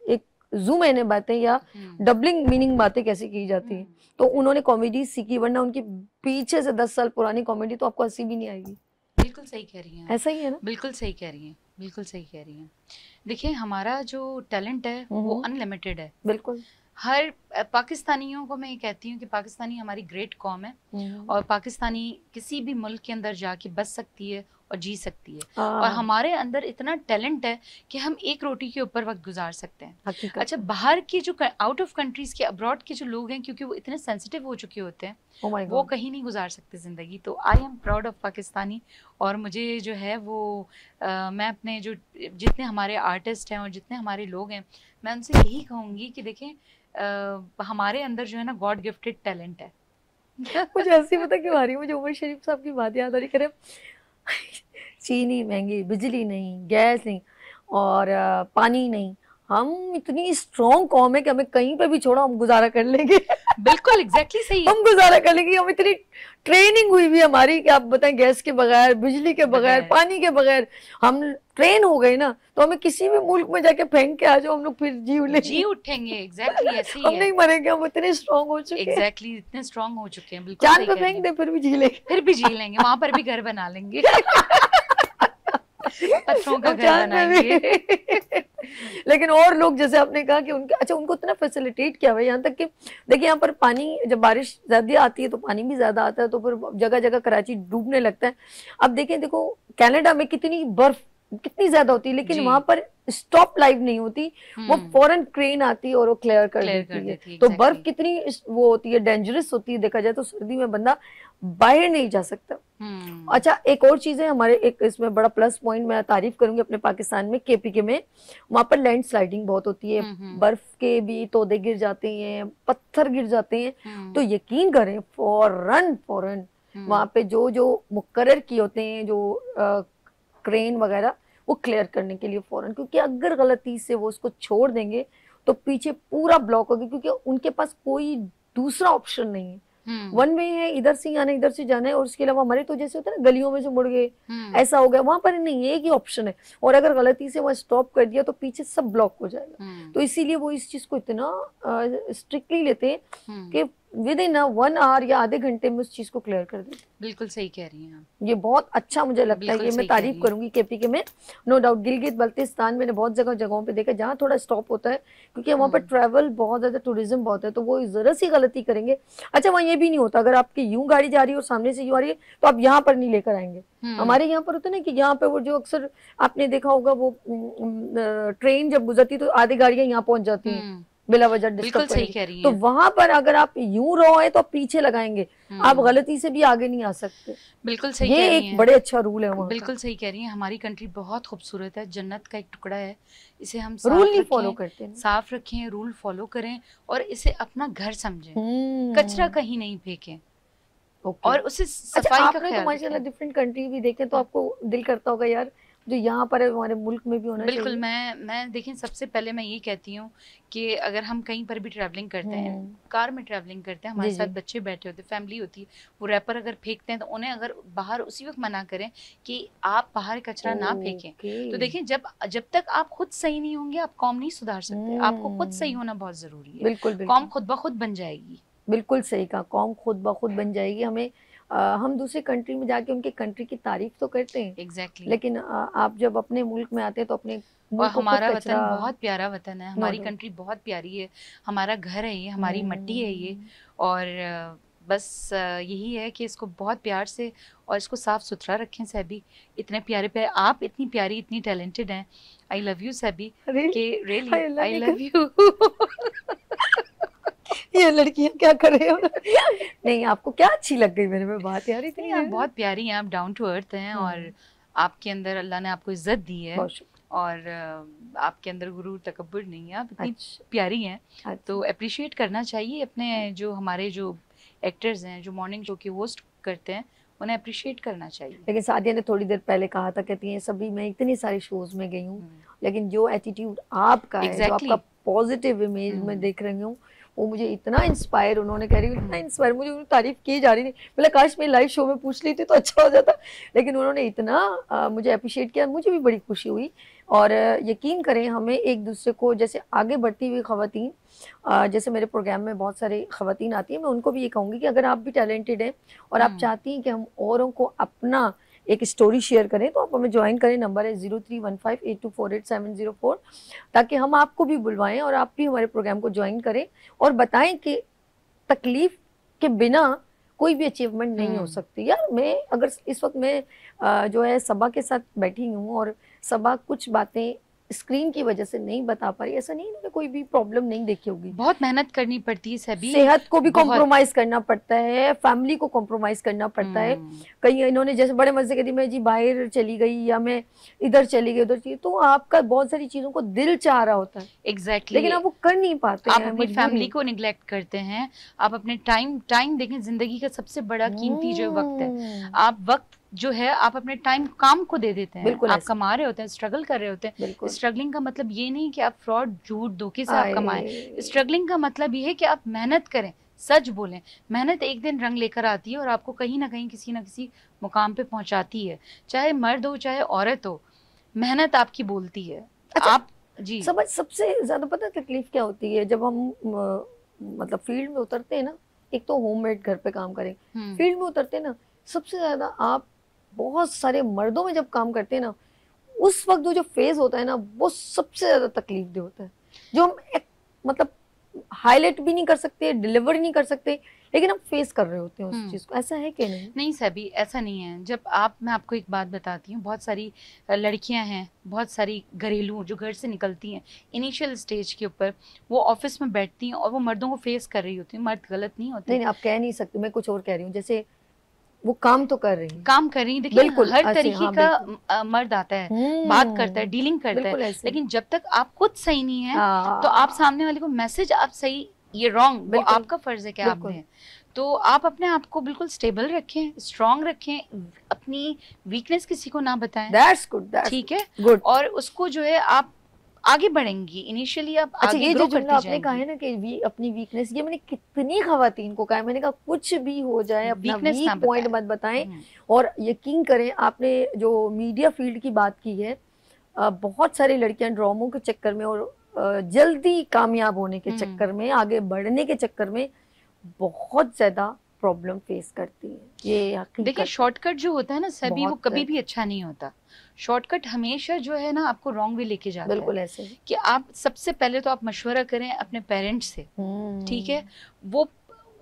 एक जूम इन बातें या डबलिंग मीनिंग बातें कैसे की जाती है, तो उन्होंने कॉमेडी सीखी, वरना उनकी पीछे से 10 साल पुरानी कॉमेडी तो आपको हंसी भी नहीं आएगी। बिल्कुल सही कह रही हैं, ऐसा ही है ना? बिल्कुल सही कह रही हैं, बिल्कुल सही कह रही हैं। देखिए हमारा जो टैलेंट है वो अनलिमिटेड है, बिल्कुल। हर पाकिस्तानियों को मैं ये कहती हूँ कि पाकिस्तानी हमारी ग्रेट कॉम है, और पाकिस्तानी किसी भी मुल्क के अंदर जाके बस सकती है और जी सकती है। हाँ, और हमारे अंदर इतना टैलेंट है कि हम एक रोटी के ऊपर वक्त गुजार सकते हैं। हकीकत अच्छा, बाहर के जो आउट ऑफ कंट्रीज के, अब्रॉड के जो लोग हैं, क्योंकि वो इतने सेंसिटिव हो चुके होते हैं, ओ माय वो गॉड, कहीं नहीं गुजार सकते ज़िंदगी। तो I am proud of Pakistani. और मुझे जो है वो मैं अपने जो जितने हमारे आर्टिस्ट हैं और जितने हमारे लोग हैं, मैं उनसे यही कहूँगी कि देखें, हमारे अंदर जो है ना गॉड गिफ्टेड टैलेंट है। मुझे ऐसी पता क्यों आ रही है, मुझे उमर शरीफ साहब की बात याद आ रही, करे चीनी महंगी, बिजली नहीं, गैस नहीं, और पानी नहीं, हम इतनी स्ट्रॉन्ग कौम है कि हमें कहीं पे भी छोड़ो हम गुजारा कर लेंगे। बिल्कुल एग्जैक्टली सही है। हम गुजारा कर लेंगे, हम इतनी ट्रेनिंग हुई भी हमारी कि आप बताएं, गैस के बगैर, बिजली के बगैर, पानी के बगैर हम ट्रेन हो गए ना, तो हमें किसी भी मुल्क में जाके फेंक के आ जाओ, हम लोग फिर जी उठेंगे। एग्जैक्टली ऐसे ही हम है। नहीं मरेंगे, हम इतने स्ट्रॉन्ग हो चुके हैं। एग्जैक्टली इतने स्ट्रांग हो चुके हैं। बिल्कुल चांद सही पे कह रही फेंक हैं। दे फिर भी जी लेंगे। फिर भी जी लेंगे, वहां पर भी घर बना लेंगे। पत्थरों का हम घर चांद पे बनाएंगे। भी। लेकिन और लोग जैसे आपने कहा कि उनके, अच्छा उनको इतना फैसिलिटेट किया हुआ है यहाँ तक कि देखिए यहाँ पर पानी, जब बारिश ज्यादा आती है तो पानी भी ज्यादा आता है, तो फिर जगह जगह कराची डूबने लगता है। अब देखें, देखो कनाडा में कितनी बर्फ कितनी ज्यादा होती है, लेकिन जी। वहां पर स्टॉप लाइव नहीं होती, वो फौरन क्रेन आती है और वो क्लियर कर देती है। तो बर्फ कितनी वो होती है, डेंजरस होती है, देखा जाए तो सर्दी में बंदा बाहर नहीं जा सकता। अच्छा, एक और चीज है हमारे, एक इसमें बड़ा प्लस पॉइंट मैं तारीफ करूंगी अपने पाकिस्तान में, केपीके में, वहां पर लैंड स्लाइडिंग बहुत होती है, बर्फ के भी तोदे गिर जाते हैं, पत्थर गिर जाते हैं, तो यकीन करें फौरन वहां पे जो मुकर्रर किए होते हैं, जो क्रेन वगैरह, वो क्लियर करने के लिए फौरन, क्योंकि अगर गलती से वो उसको छोड़ देंगे तो पीछे पूरा ब्लॉक होगा, क्योंकि उनके पास कोई दूसरा ऑप्शन नहीं है। वन वे है, इधर से आना इधर से जाना है, और उसके अलावा हमारे तो जैसे होता है ना गलियों में से मुड़ गए, ऐसा हो गया, वहां पर नहीं, एक ही ऑप्शन है, और अगर गलती से वहां स्टॉप कर दिया तो पीछे सब ब्लॉक हो जाएगा। तो इसीलिए वो इस चीज को इतना स्ट्रिक्टली लेते हैं कि विद इन 1 आवर या आधे घंटे में उस चीज को क्लियर कर देते। बिल्कुल सही कह रही हैं आप। ये बहुत अच्छा मुझे लगता है, ये मैं तारीफ करूंगी केपीके में, नो डाउट। गिलगित बल्तिस्तान मैंने बहुत जगहों पे देखा जहाँ थोड़ा स्टॉप होता है, क्योंकि वहाँ पर ट्रैवल बहुत ज्यादा, टूरिज्म बहुत है, तो वो जरा सी गलती करेंगे। अच्छा, वहाँ ये भी नहीं होता, अगर आपकी यूं गाड़ी जा रही है और सामने से यूं आ रही है तो आप यहाँ पर नहीं लेकर आएंगे। हमारे यहाँ पर होता है ना कि यहाँ पे वो जो अक्सर आपने देखा होगा, वो ट्रेन जब गुजरती तो आधी गाड़ियां यहाँ पहुंच जाती हैं बिला वजह डिस्टर्ब करेंगे, तो वहां पर अगर आप यूं रो है तो आप पीछे लगाएंगे, आप गलती से भी आगे नहीं आ सकते। बिल्कुल सही ये कह रही एक हैं। बड़े अच्छा रूल है वहाँ बिल्कुल सही कह रही हैं। हमारी कंट्री बहुत खूबसूरत है, जन्नत का एक टुकड़ा है, इसे हम रूल नहीं फॉलो करते, साफ रखें, रूल फॉलो करें और इसे अपना घर समझें, कचरा कहीं नहीं फेंकें और उसे सफाई का ख्याल रखें। माशाल्लाह डिफरेंट कंट्री भी देखें तो आपको दिल करता होगा यार जो यहाँ पर है हमारे मुल्क में भी होना चाहिए। बिल्कुल, मैं देखें, सबसे पहले मैं ये कहती हूँ कि अगर हम कहीं पर भी ट्रैवलिंग करते हैं, कार में ट्रैवलिंग करते हैं, हमारे साथ बच्चे बैठे होते हैं, फैमिली होती है, वो रैपर अगर फेंकते हैं तो उन्हें अगर बाहर उसी वक्त मना करें कि आप बाहर कचरा ना फेंकें। तो देखें, जब तक आप खुद सही नहीं होंगे आप कौम नहीं सुधार सकते। आपको खुद सही होना बहुत जरूरी है। बिल्कुल, कौम खुद ब खुद बन जाएगी। बिल्कुल सही कहा, कौम खुद ब खुद बन जाएगी। हमें हम दूसरे कंट्री में जाके उनके कंट्री की तारीफ तो करते हैं, एग्जैक्टली, लेकिन आप जब अपने मुल्क में आते हैं तो अपने और हमारा वतन बहुत प्यारा वतन है, हमारी कंट्री बहुत प्यारी है, हमारा घर है ये, हमारी मट्टी है ये, और बस यही है कि इसको बहुत प्यार से और इसको साफ सुथरा रखें। सैबी इतने प्यारे प्यारे, आप इतनी प्यारी, इतनी टैलेंटेड हैं। I love you SEBI, really I love you. ये लड़कियां क्या कर रहे हो? नहीं, आपको क्या अच्छी लग गई मेरे में बात यार, इतनी आप बहुत प्यारी हैं, आप डाउन टू अर्थ हैं, और आपके अंदर अल्लाह ने आपको इज्जत दी है, और आपके अंदर गुरूर तकब्बुर नहीं है, आप इतनी प्यारी हैं। तो अप्रिशिएट करना चाहिए अपने जो हमारे जो एक्टर्स हैं, जो मॉर्निंग शो की होस्ट करते हैं, उन्हें अप्रिशिएट करना चाहिए। लेकिन सादिया ने थोड़ी देर पहले कहा था, कहती है सभी मैं इतनी सारी शोज में गई हूँ, लेकिन जो एटीट्यूड आपका है, जो आपका पॉजिटिव इमेज में देख रही हूँ, वो मुझे इतना इंस्पायर, उन्होंने कह रही है इतना इंस्पायर, मुझे उन्होंने तारीफ की जा रही थी, बोला काश मैं लाइव शो में पूछ लेती तो अच्छा हो जाता, लेकिन उन्होंने इतना मुझे अप्रिशिएट किया, मुझे भी बड़ी खुशी हुई। और यकीन करें, हमें एक दूसरे को, जैसे आगे बढ़ती हुई खवातीन, जैसे मेरे प्रोग्राम में बहुत सारी खवातीन आती हैं, मैं उनको भी ये कहूँगी कि अगर आप भी टैलेंटेड हैं और आप चाहती हैं कि हम औरों को अपना एक स्टोरी शेयर करें, तो आप हमें ज्वाइन करें। नंबर है 031582484704, ताकि हम आपको भी बुलवाएं और आप भी हमारे प्रोग्राम को ज्वाइन करें और बताएं कि तकलीफ के बिना कोई भी अचीवमेंट नहीं हो सकती। यार मैं अगर इस वक्त मैं जो है सबा के साथ बैठी हूँ और सबा कुछ बातें स्क्रीन की वजह से नहीं बता पा रही, ऐसा नहीं इन्होंने कोई भी प्रॉब्लम नहीं देखी होगी। बहुत मेहनत करनी पड़ती है सभी, सेहत को भी कॉम्प्रोमाइज करना पड़ता है, फैमिली को कॉम्प्रोमाइज करना पड़ता है। कहीं इन्होंने जैसे बड़े मजे कहती मैं जी बाहर चली गई या मैं इधर चली गई उधर चली, तो आपका बहुत सारी चीजों को दिल चाह रहा होता है एग्जैक्टली लेकिन आप वो कर नहीं पाते आप हैं, अपनी मजबूरी। फैमिली को निग्लेक्ट करते हैं, आप अपने टाइम देखें, जिंदगी का सबसे बड़ा कीमती जो वक्त है, आप वक्त जो है आप अपने टाइम काम को दे देते हैं। बिल्कुल आप ऐसे। कमा रहे होते हैं, स्ट्रगल कर रहे होते हैं। बिल्कुल। स्ट्रगलिंग का मतलब ये नहीं कि आप फ्रॉड झूठ धोखे से आप आए। कमाएं। स्ट्रगलिंग का मतलब ये है कि आप मेहनत करें, सच बोलें। मेहनत एक दिन रंग लेकर आती है और आपको कहीं ना कहीं किसी ना किसी मुकाम पे पहुंचाती है, चाहे मर्द हो चाहे औरत हो, मेहनत आपकी बोलती है। अच्छा, आप जी समझ सबसे ज्यादा पता तकलीफ क्या होती है जब हम मतलब फील्ड में उतरते हैं ना, एक तो होममेड घर पे काम करें, फील्ड में उतरते हैं ना, सबसे ज्यादा आप बहुत सारे मर्दों में जब काम करते हैं ना, उस वक्त जो फेज होता है ना वो सबसे ज्यादा तकलीफ दे होता है, जो हम मतलब हाईलाइट भी नहीं कर सकते, डिलीवर नहीं कर सकते, लेकिन हम फेस कर रहे होते हैं उस चीज को। ऐसा है कि नहीं? नहीं सभी ऐसा नहीं है। जब मैं आपको एक बात बताती हूँ, बहुत सारी लड़कियां हैं, बहुत सारी घरेलू जो घर से निकलती हैं इनिशियल स्टेज के ऊपर, वो ऑफिस में बैठती हैं और वो मर्दों को फेस कर रही होती हैं। मर्द गलत नहीं होते। नहीं आप कह नहीं सकते, मैं कुछ और कह रही हूँ, जैसे वो काम तो कर रही है, काम कर रही है, देखिए बिल्कुल, हर अच्छा, तरीके हाँ, का मर्द आता है, बात करता है, डीलिंग करता बिल्कुल है, ऐसे। लेकिन जब तक आप खुद सही नहीं है हाँ। तो आप सामने वाले को मैसेज आप सही ये रॉन्ग, वो बिल्कुल। आपका फर्ज है कि आप बिल्कुल। दें। तो आप अपने आप को बिल्कुल स्टेबल रखें, स्ट्रांग रखें, अपनी वीकनेस किसी को ना बताएं। दैट्स गुड, ठीक है, गुड। और उसको जो है आप आगे बढ़ेंगी, इनिशियली आप अच्छा, आगे ये ग्रो जो करती जुमला आपने कहा जाएंगी। है ना कि अपनी वीकनेस, ये मैंने कितनी खवातीन को कहा है, मैंने कहा कुछ भी हो जाए अपना Weakness ना वीक पॉइंट बताएं। मत बताएं। और यकीन करें, आपने जो मीडिया फील्ड की बात की है, बहुत सारी लड़कियां ड्रामों के चक्कर में और जल्दी कामयाब होने के चक्कर में, आगे बढ़ने के चक्कर में बहुत ज्यादा प्रॉब्लम फेस करती है। ये देखिए शॉर्टकट जो होता है ना सभी, वो बहुत कभी भी अच्छा नहीं होता। शॉर्टकट हमेशा जो है ना आपको रॉन्ग वे लेके जाता है। बिल्कुल ऐसे कि आप सबसे पहले तो आप मशवरा करें अपने पेरेंट्स से, ठीक है, वो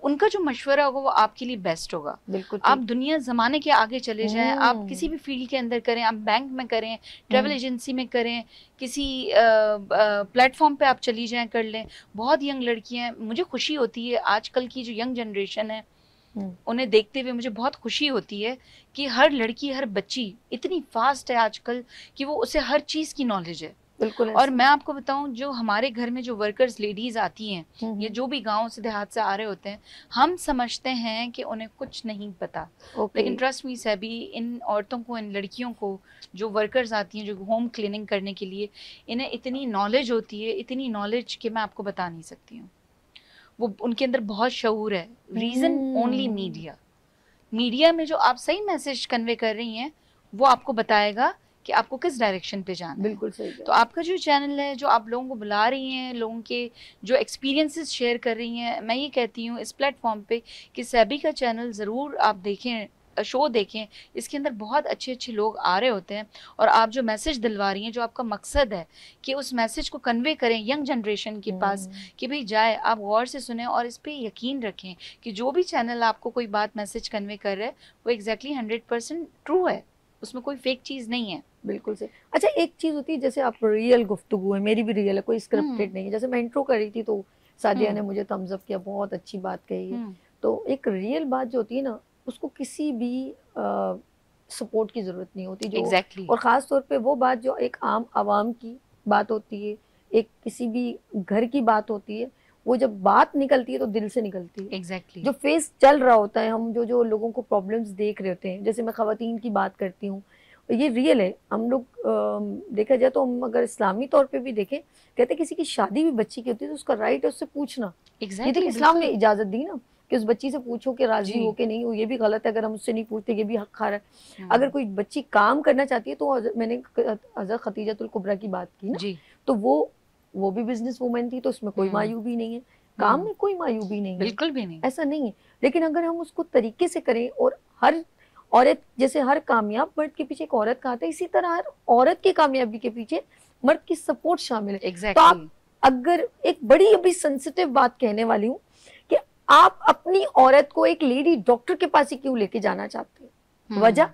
उनका जो मशवरा होगा वो आपके लिए बेस्ट होगा। बिल्कुल। आप दुनिया जमाने के आगे चले जाएं, आप किसी भी फील्ड के अंदर करें, आप बैंक में करें, ट्रैवल एजेंसी में करें, किसी प्लेटफॉर्म पे आप चली जाएं, कर लें। बहुत यंग लड़कियां, मुझे खुशी होती है आजकल की जो यंग जनरेशन है उन्हें देखते हुए मुझे बहुत खुशी होती है कि हर लड़की, हर बच्ची इतनी फास्ट है आजकल कि वो उसे हर चीज की नॉलेज है। बिल्कुल। और मैं आपको बताऊं, जो हमारे घर में जो वर्कर्स लेडीज आती हैं, ये जो भी गांव से देहात से आ रहे होते हैं, हम समझते हैं कि उन्हें कुछ नहीं पता, लेकिन ट्रस्ट मी सभी, इन औरतों को, इन लड़कियों को जो वर्कर्स आती हैं, जो होम क्लीनिंग करने के लिए, इन्हें इतनी नॉलेज होती है, इतनी नॉलेज कि मैं आपको बता नहीं सकती हूँ। वो उनके अंदर बहुत शऊर है। रीजन ओनली मीडिया में जो आप सही मैसेज कन्वे कर रही हैं वो आपको बताएगा कि आपको किस डायरेक्शन पे जाना है। बिल्कुल सही। तो आपका जो चैनल है, जो आप लोगों को बुला रही हैं, लोगों के जो एक्सपीरियंसेस शेयर कर रही हैं, मैं ये कहती हूँ इस प्लेटफॉर्म पे कि सैबी का चैनल ज़रूर आप देखें, शो देखें। इसके अंदर बहुत अच्छे अच्छे लोग आ रहे होते हैं और आप जो मैसेज दिलवा रही हैं, जो आपका मकसद है कि उस मैसेज को कन्वे करें यंग जनरेशन के पास कि भाई जाए, आप गौर से सुने और इस पे यकीन रखें कि जो भी चैनल आपको कोई बात मैसेज कन्वे कर रहा है वो एग्जैक्टली 100% ट्रू है, उसमें कोई फेक चीज़ नहीं है। बिल्कुल सही। अच्छा, एक चीज होती है जैसे आप रियल गुफ्तगू है, मेरी भी रियल है, कोई स्क्रिप्टेड नहीं है। जैसे मैं इंट्रो कर रही थी तो सादिया ने मुझे थम्स अप किया, बहुत अच्छी बात कही है। तो एक रियल बात जो होती है ना, उसको किसी भी सपोर्ट की जरूरत नहीं होती जो exactly. और खास तौर पे वो बात जो एक आम आवाम की बात होती है, एक किसी भी घर की बात होती है, वो जब बात निकलती है तो दिल से निकलती है। exactly. जो फेस चल रहा होता है, हम जो लोगों को प्रॉब्लम्स देख रहे होते हैं, जैसे मैं खवातीन की बात करती हूँ, ये रियल है। हम लोग देखा जाए तो हम अगर इस्लामी तौर पे भी देखें, कहते हैं किसी की शादी भी बच्ची की होती है तो उसका राइट है उससे पूछना। ये तो इस्लाम ने इजाजत दी ना कि उस बच्ची से पूछो कि राजी हो कि नहीं हो। ये भी गलत है अगर हम उससे नहीं पूछते, ये भी हक खा रहा है। अगर कोई बच्ची काम करना चाहती है, तो मैंने हज़रत खतीजतुल कुबरा की बात की ना, तो वो भी बिजनेस वूमेन थी, तो उसमें कोई मायूबी नहीं है, काम में कोई मायूबी नहीं है, बिल्कुल भी नहीं, ऐसा नहीं है। लेकिन अगर हम उसको तरीके से करें, और हर औरत, जैसे हर कामयाब मर्द के पीछे एक औरत का आता है, इसी तरह हर औरत की कामयाबी के पीछे मर्द की सपोर्ट शामिल है। exactly. तो आप अगर एक बड़ी अभी सेंसिटिव बात कहने वाली हूँ कि आप अपनी औरत को एक लेडी डॉक्टर के पास ही क्यों लेके जाना चाहते हैं? वजह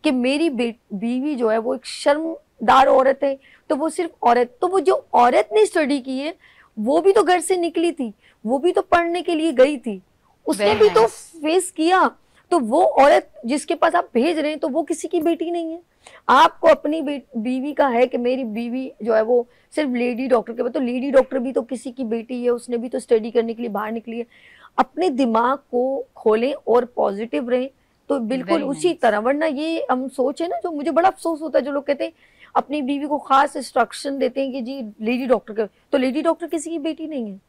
कि मेरी बीवी जो है वो एक शर्मदार औरत है, तो वो सिर्फ औरत, तो वो जो औरत ने स्टडी की है वो भी तो घर से निकली थी, वो भी तो पढ़ने के लिए गई थी, उसने भी तो फेस किया। तो वो औरत जिसके पास आप भेज रहे हैं तो वो किसी की बेटी नहीं है। आपको अपनी बीवी का है कि मेरी बीवी जो है वो सिर्फ लेडी डॉक्टर के बाद, तो लेडी डॉक्टर भी तो किसी की बेटी है, उसने भी तो स्टडी करने के लिए बाहर निकली है। अपने दिमाग को खोलें और पॉजिटिव रहें, तो बिल्कुल उसी तरह। वरना ये हम सोचे ना, जो मुझे बड़ा अफसोस होता है जो लोग कहते हैं अपनी बीवी को खास इंस्ट्रक्शन देते हैं कि जी लेडी डॉक्टर के, तो लेडी डॉक्टर किसी की बेटी नहीं है,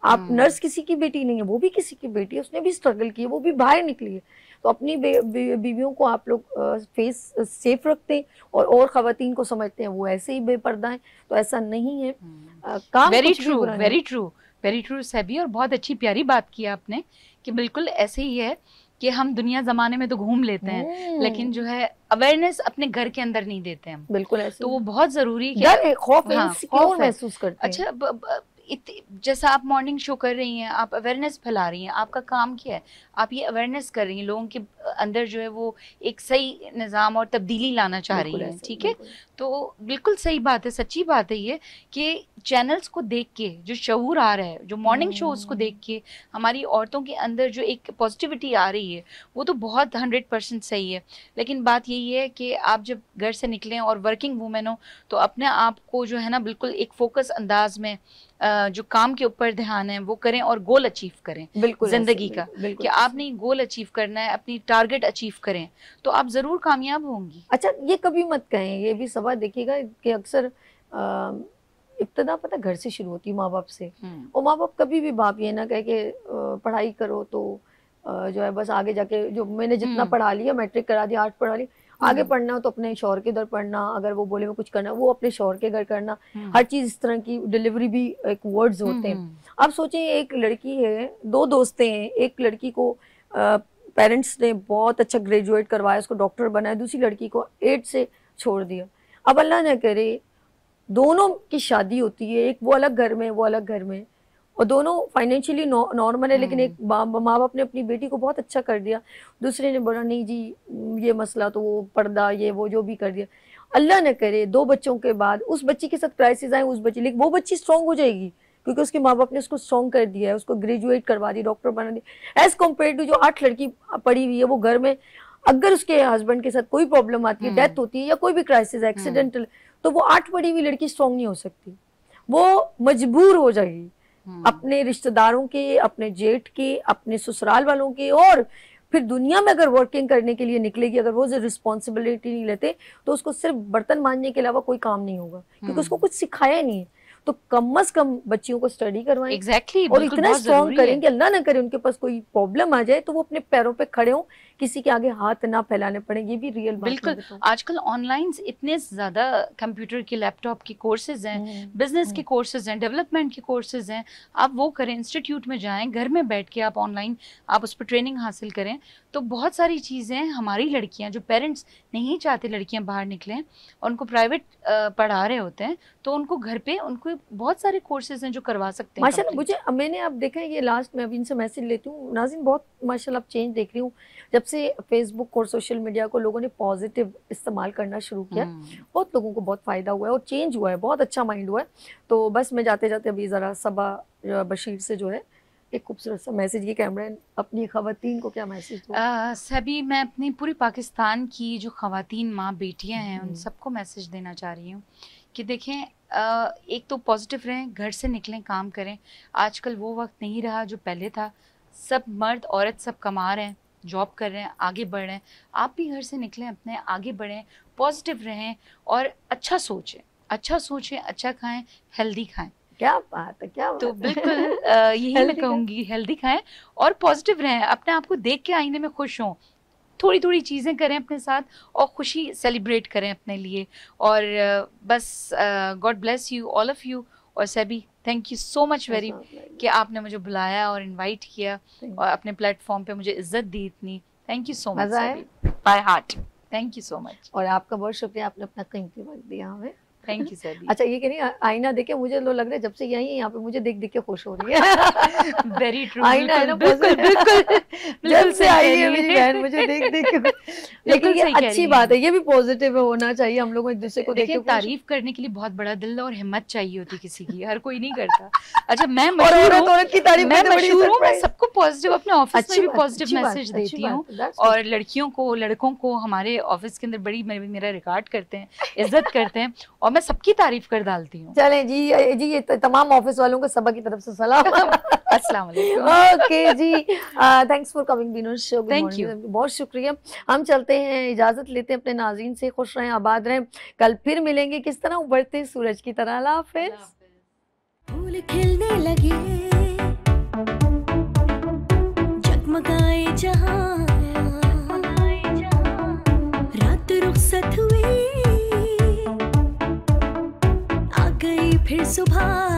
आप नर्स किसी की बेटी नहीं है, वो भी किसी की बेटी है, उसने भी स्ट्रगल की है, वो भी बाहर निकली है। तो अपनी बीवियों को आप लोग फेस सेफ रखते हैं और खवातीन को समझते हैं वो ऐसे ही बेपर्दा है, तो ऐसा नहीं है। काम very true, very true, very true सभी। और बहुत अच्छी प्यारी बात की आपने कि बिल्कुल ऐसे ही है कि हम दुनिया जमाने में तो घूम लेते हैं, लेकिन जो है अवेयरनेस अपने घर के अंदर नहीं देते हम। बिल्कुल ऐसे, तो वो बहुत जरूरी है। खौफ महसूस करते हैं। अच्छा, जैसा आप मॉर्निंग शो कर रही हैं, आप अवेयरनेस फैला रही हैं, आपका काम क्या है? आप ये अवेयरनेस कर रही हैं, लोगों के अंदर जो है वो एक सही निज़ाम और तब्दीली लाना चाह रही हैं, ठीक है? तो बिल्कुल सही बात है, सच्ची बात है ये कि चैनल्स को देख के जो शऊर आ रहा है, जो मॉर्निंग शोज को देख के हमारी औरतों के अंदर जो एक पॉजिटिविटी आ रही है, वो तो बहुत 100% सही है। लेकिन बात यही है कि आप जब घर से निकलें और वर्किंग वूमेन हो, तो अपने आप को जो है ना बिल्कुल एक फोकस अंदाज में जो काम के ऊपर ध्यान है वो करें और गोल अचीव करें जिंदगी का, कि आपने गोल अचीव करना है, अपनी टारगेट अचीव करें, तो आप जरूर कामयाब होंगी। अच्छा, ये कभी मत कहें, ये भी सवाल देखिएगा कि अक्सर इब्तदा पता घर से शुरू होती है, माँ बाप से। और माँ बाप कभी भी बाप ये ना कहे कि पढ़ाई करो तो जो है बस आगे जाके जो मैंने जितना पढ़ा लिया, मैट्रिक करा दिया, 8 पढ़ा लिया, आगे पढ़ना हो तो अपने शौहर के घर पढ़ना, अगर वो बोले में कुछ करना वो अपने शौहर के घर करना, हर चीज इस तरह की डिलीवरी भी एक वर्ड्स होते हैं। आप सोचें एक लड़की है, 2 दोस्तें हैं, एक लड़की को पेरेंट्स ने बहुत अच्छा ग्रेजुएट करवाया, उसको डॉक्टर बनाया, दूसरी लड़की को 8 से छोड़ दिया। अब अल्लाह न करे दोनों की शादी होती है, एक वो अलग घर में, वो अलग घर में, और दोनों फाइनेंशियली नॉर्मल है, लेकिन एक माँ बाप ने अपनी बेटी को बहुत अच्छा कर दिया, दूसरे ने बोला नहीं जी ये मसला, तो वो पर्दा ये वो जो भी कर दिया। अल्लाह न करे 2 बच्चों के बाद उस बच्ची के साथ क्राइसिस आए, उस बच्ची, लेकिन वो बच्ची स्ट्रॉन्ग हो जाएगी क्योंकि उसके माँ बाप ने उसको स्ट्रॉन्ग कर दिया है, उसको ग्रेजुएट करवा दी, डॉक्टर बना दिया, एज कम्पेयर टू जो 8 लड़की पड़ी हुई है वो घर में, अगर उसके हस्बैंड के साथ कोई प्रॉब्लम आती है, डेथ होती है या कोई भी क्राइसिस एक्सीडेंटल, तो वो 8 पढ़ी हुई लड़की स्ट्रॉन्ग नहीं हो सकती, वो मजबूर हो जाएगी अपने रिश्तेदारों के, अपने जेठ के, अपने ससुराल वालों के, और फिर दुनिया में अगर वर्किंग करने के लिए निकलेगी, अगर वो रिस्पॉन्सिबिलिटी नहीं लेते तो उसको सिर्फ बर्तन मांजने के अलावा कोई काम नहीं होगा, क्योंकि उसको कुछ सिखाया नहीं है। तो कम से कम बच्चियों को स्टडी करवाएं, exactly, और इतना स्ट्रॉन्ग करें कि अल्लाह ना करे उनके पास कोई प्रॉब्लम आ जाए तो वो अपने पैरों पे खड़े हों, किसी के आगे हाथ ना फैलाने पड़े। ये भी रियल बात है। बिल्कुल, आजकल ऑनलाइन इतने ज्यादा कंप्यूटर के, लैपटॉप के कोर्सेज हैं, बिजनेस के कोर्सेज हैं, डेवलपमेंट के कोर्सेज हैं, आप वो करें, इंस्टीट्यूट में जाएं, घर में बैठ के आप ऑनलाइन आप उस पर ट्रेनिंग हासिल करें। तो बहुत सारी चीज़ें हमारी लड़कियां, जो पेरेंट्स नहीं चाहते लड़कियां बाहर निकलें और उनको प्राइवेट पढ़ा रहे होते हैं, तो उनको घर पे उनको बहुत सारे कोर्सेज हैं जो करवा सकते हैं माशाल्लाह। मुझे मैंने अब देखा है, ये लास्ट में अभी इनसे मैसेज लेती हूँ नाज़रीन, बहुत माशाल्लाह अब चेंज देख रही हूँ जब से फेसबुक और सोशल मीडिया को लोगों ने पॉजिटिव इस्तेमाल करना शुरू किया। बहुत लोगों को बहुत फ़ायदा हुआ है और चेंज हुआ है, बहुत अच्छा माइंड हुआ है। तो बस मैं जाते जाते अभी ज़रा सबा बशीर से जो है एक खूबसूरत सा मैसेज, ये कैमरा अपनी खवातीन को क्या मैसेज दूँ? सभी, मैं अपनी पूरी पाकिस्तान की जो खवातीन माँ बेटियाँ हैं उन सबको मैसेज देना चाह रही हूँ कि देखें, एक तो पॉजिटिव रहें, घर से निकलें, काम करें। आजकल वो वक्त नहीं रहा जो पहले था, सब मर्द औरत सब कमा रहे हैं, जॉब कर रहे हैं, आगे बढ़ रहे हैं। आप भी घर से निकलें, अपने आगे बढ़ें, पॉजिटिव रहें और अच्छा सोचें, अच्छा खाएं, हेल्दी खाएं। क्या बात है, क्या बात तो बिल्कुल यही मैं कहूँगी, हेल्दी खाएं और पॉजिटिव रहें, अपने आप को देख के आईने में खुश हों, थोड़ी थोड़ी चीज़ें करें अपने साथ और खुशी सेलिब्रेट करें अपने लिए। और बस God bless you all of you. और सभी, thank you so much very कि आपने मुझे बुलाया और इनवाइट किया और अपने प्लेटफॉर्म पे मुझे इज्जत दी इतनी। Thank you so much by heart, thank you so much. और आपका बहुत शुक्रिया, आपने अपना कीमती वक्त दिया हमें। थैंक यू सभी। अच्छा ये कह रही है, आईना देखे मुझे लग रहा है जब से यही है यहाँ पे मुझे देख देख के खुश हो रही है। वेरी ट्रू, आईना है ना, बिल्कुल बिल्कुल जब से आई है मेरी बहन मुझे देख देख के लेकिन ये सही कह रही अच्छी हैं। बात है, ये भी पॉजिटिव होना चाहिए, हम लोगों को एक दूसरे को देख के देखिए, खुश- तारीफ करने के लिए बहुत बड़ा दिल और हिम्मत चाहिए होती किसी की, हर कोई नहीं करता। अच्छा मैं और मशहूर औरत हूँ, औरत की तारीफ मैं करते बड़ी मशहूर हूँ, मैं surprise। सबको पॉजिटिव अपने ऑफिस में भी पॉजिटिव अच्छी बात, मैसेज अच्छी देती बात, हूँ। that's good। और लड़कियों को लड़कों को हमारे ऑफिस के अंदर बड़ी मेरा रिकॉर्ड करते हैं, इज्जत करते हैं, और मैं सबकी तारीफ कर डालती हूँ। चलें जी ये तमाम ऑफिस वालों को सबा की तरफ से सलाम। अस्सलाम वालेकुम। Okay ji, thanks for coming बीनो शो। Thank you। बहुत शुक्रिया। हम चलते हैं, इजाजत लेते हैं अपने नाज़रीन से। खुश रहें, आबाद रहें, कल फिर मिलेंगे किस तरह उभरते सूरज की तरह। अल्लाह हाफ़िज़। फूल खिलने लगे, जगमगाए जहां, रात रुखसत हुई, आ गई फिर सुबह।